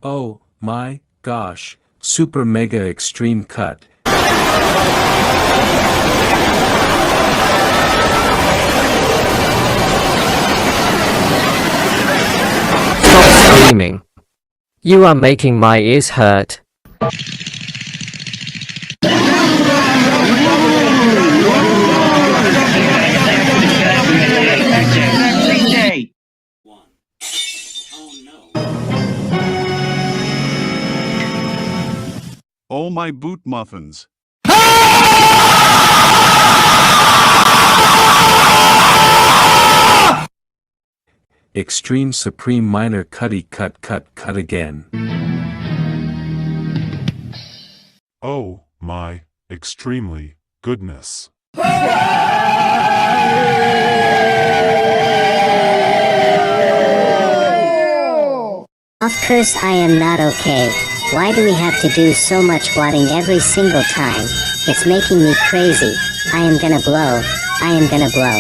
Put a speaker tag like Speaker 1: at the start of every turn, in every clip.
Speaker 1: Oh, my gosh, super mega extreme cut.
Speaker 2: Stop screaming. You are making my ears hurt.
Speaker 3: Oh my boot muffins.
Speaker 1: Extreme supreme minor cutty cut again.
Speaker 4: Oh, my, extremely, goodness.
Speaker 5: Of course I am not okay. Why do we have to do so much wadding every single time? It's making me crazy. I am gonna blow. I am gonna blow.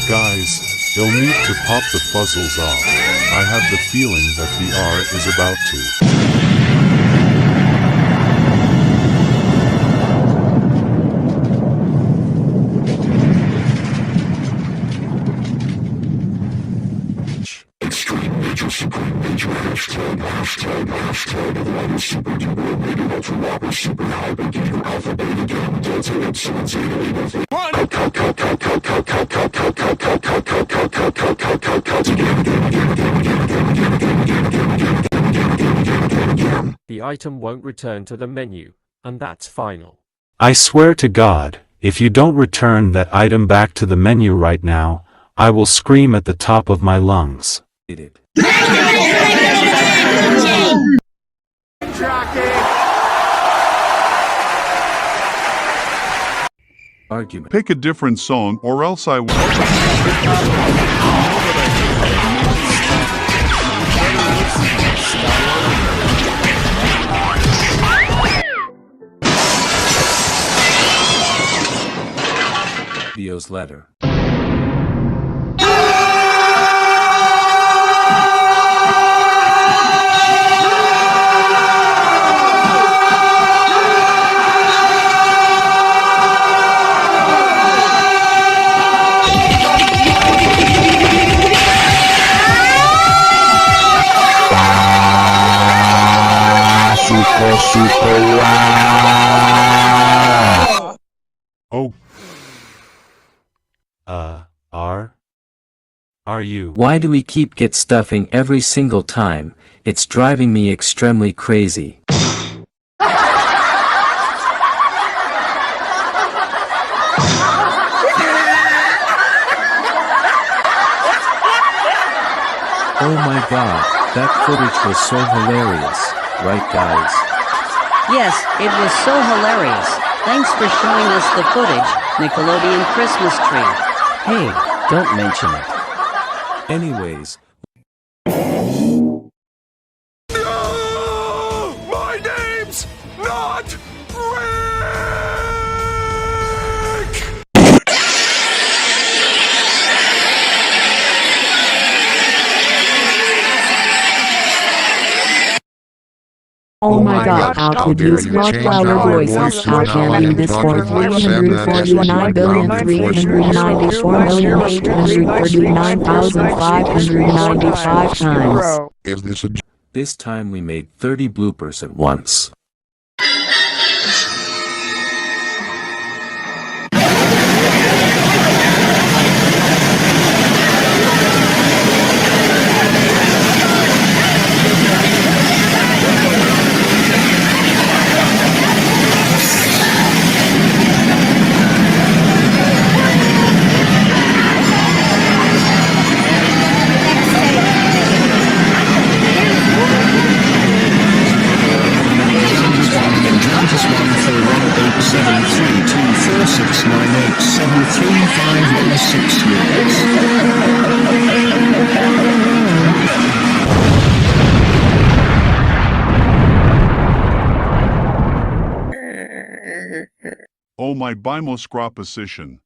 Speaker 4: Guys, they'll need to pop the fuzzles off. I have the feeling that the R is about to.
Speaker 2: The item won't return to the menu, and that's final.
Speaker 6: I swear to God, if you don't return that item back to the menu right now, I will scream at the top of my lungs.
Speaker 1: Argument.
Speaker 3: Pick a different song or else I will.
Speaker 1: Video's letter.
Speaker 4: Oh.
Speaker 6: Are you?
Speaker 1: Why do we keep get stuffing every single time? It's driving me extremely crazy. Oh my god, that footage was so hilarious, right guys?
Speaker 7: Yes, it was so hilarious. Thanks for showing us the footage, Nickelodeon Christmas tree.
Speaker 2: Hey, don't mention it.
Speaker 1: Anyways.
Speaker 3: No! My name's not Rick!
Speaker 8: Oh my god, how could use Rottweiler voices? How can you this for 349,339,839,595 times?
Speaker 1: This time we made 30 bloopers at once.
Speaker 3: Oh my bimoscra position.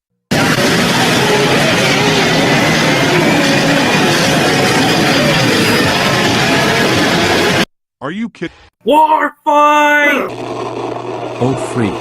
Speaker 3: Are you kidding?
Speaker 9: War fight!
Speaker 1: Oh freak.